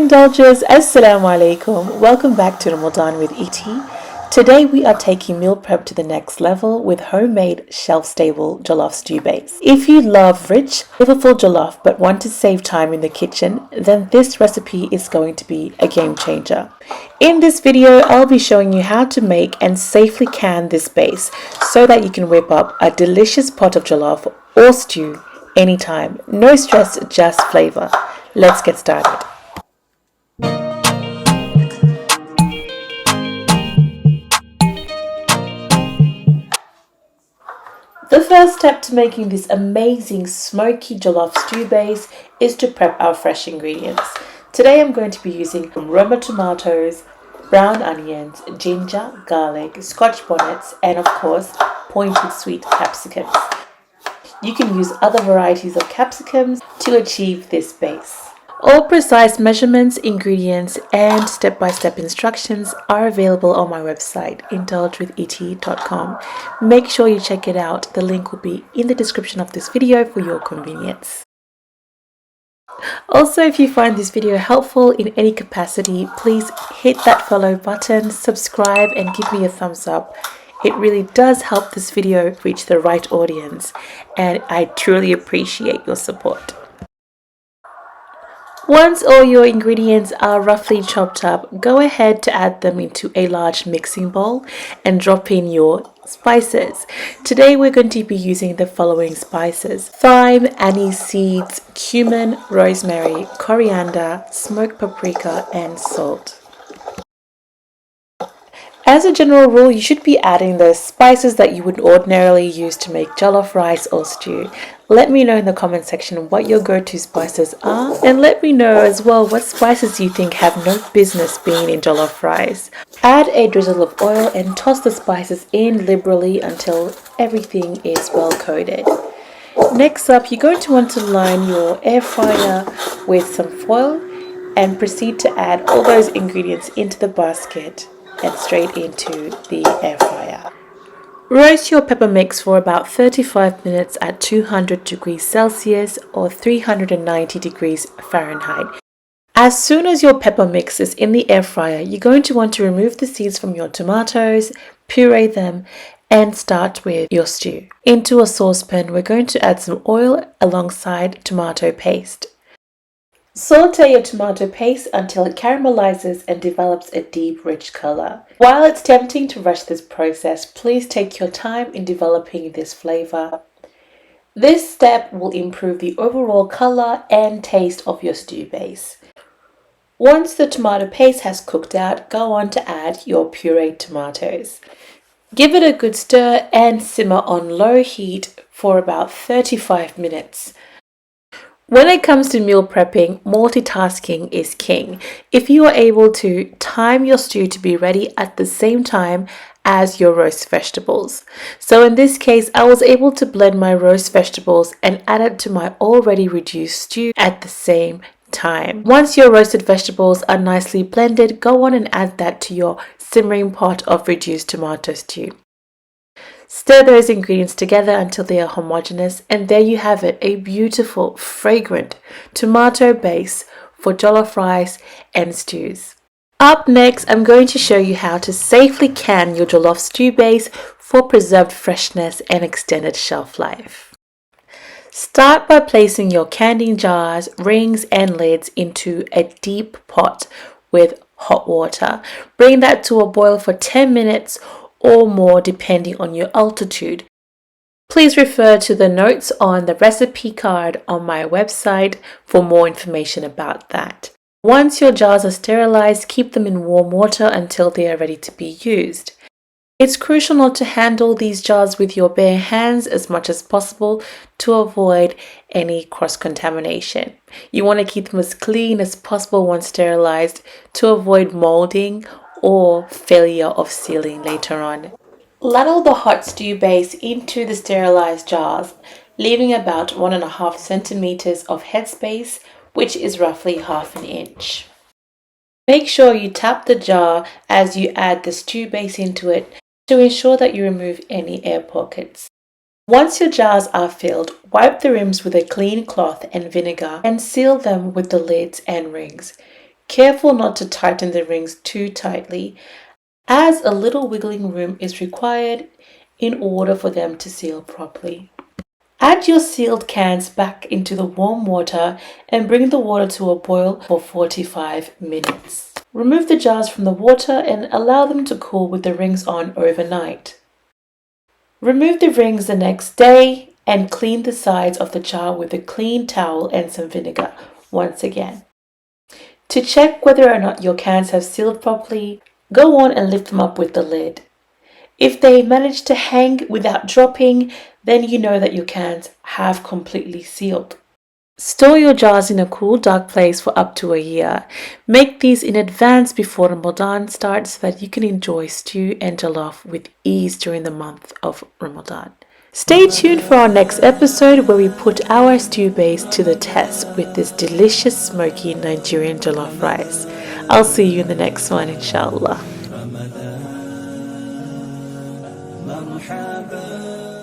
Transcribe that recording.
indulgers, assalamu alaikum. Welcome back to Ramadan with Iti. Today we are taking meal prep to the next level with homemade shelf-stable jollof stew base. If you love rich, flavourful jollof but want to save time in the kitchen, then this recipe is going to be a game changer. In this video, I'll be showing you how to make and safely can this base so that you can whip up a delicious pot of jollof or stew anytime. No stress, just flavour. Let's get started. The first step to making this amazing smoky jollof stew base is to prep our fresh ingredients. Today I'm going to be using Roma tomatoes, brown onions, ginger, garlic, scotch bonnets, and of course pointed sweet capsicums. You can use other varieties of capsicums to achieve this base. All precise measurements, ingredients, and step-by-step instructions are available on my website, indulgewithit.com. Make sure you check it out. The link will be in the description of this video for your convenience. Also, if you find this video helpful in any capacity, please hit that follow button, subscribe, and give me a thumbs up. It really does help this video reach the right audience, and I truly appreciate your support. Once all your ingredients are roughly chopped up, go ahead to add them into a large mixing bowl and drop in your spices. Today we're going to be using the following spices: thyme, anise seeds, cumin, rosemary, coriander, smoked paprika, and salt. As a general rule, you should be adding the spices that you would ordinarily use to make jollof rice or stew. Let me know in the comment section what your go-to spices are, and let me know as well what spices you think have no business being in jollof rice. Add a drizzle of oil and toss the spices in liberally until everything is well coated. Next up, you're going to want to line your air fryer with some foil and proceed to add all those ingredients into the basket and straight into the air fryer. Roast your pepper mix for about 35 minutes at 200 degrees Celsius or 390 degrees Fahrenheit. As soon as your pepper mix is in the air fryer, you're going to want to remove the seeds from your tomatoes, puree them, and start with your stew. Into a saucepan, we're going to add some oil alongside tomato paste. Saute your tomato paste until it caramelizes and develops a deep, rich color. While it's tempting to rush this process, please take your time in developing this flavor. This step will improve the overall color and taste of your stew base. Once the tomato paste has cooked out, go on to add your pureed tomatoes. Give it a good stir and simmer on low heat for about 35 minutes. When it comes to meal prepping, multitasking is king. If you are able to time your stew to be ready at the same time as your roast vegetables. So in this case, I was able to blend my roast vegetables and add it to my already reduced stew at the same time. Once your roasted vegetables are nicely blended, go on and add that to your simmering pot of reduced tomato stew. Stir those ingredients together until they are homogeneous, and there you have it, a beautiful, fragrant tomato base for jollof rice and stews. Up next, I'm going to show you how to safely can your jollof stew base for preserved freshness and extended shelf life. Start by placing your canning jars, rings, and lids into a deep pot with hot water. Bring that to a boil for 10 minutes or more depending on your altitude. Please refer to the notes on the recipe card on my website for more information about that. Once your jars are sterilized, keep them in warm water until they are ready to be used. It's crucial not to handle these jars with your bare hands as much as possible to avoid any cross-contamination. You want to keep them as clean as possible once sterilized to avoid molding or failure of sealing later on. Ladle the hot stew base into the sterilized jars, leaving about 1.5 centimeters of headspace, which is roughly half an inch. Make sure you tap the jar as you add the stew base into it to ensure that you remove any air pockets. Once your jars are filled, wipe the rims with a clean cloth and vinegar and seal them with the lids and rings. Careful not to tighten the rings too tightly, as a little wiggling room is required in order for them to seal properly. Add your sealed cans back into the warm water and bring the water to a boil for 45 minutes. Remove the jars from the water and allow them to cool with the rings on overnight. Remove the rings the next day and clean the sides of the jar with a clean towel and some vinegar once again. To check whether or not your cans have sealed properly, go on and lift them up with the lid. If they manage to hang without dropping, then you know that your cans have completely sealed. Store your jars in a cool, dark place for up to a year. Make these in advance before Ramadan starts so that you can enjoy stew and jollof with ease during the month of Ramadan. Stay tuned for our next episode where we put our stew base to the test with this delicious smoky Nigerian jollof rice. I'll see you in the next one, inshallah. مرحبا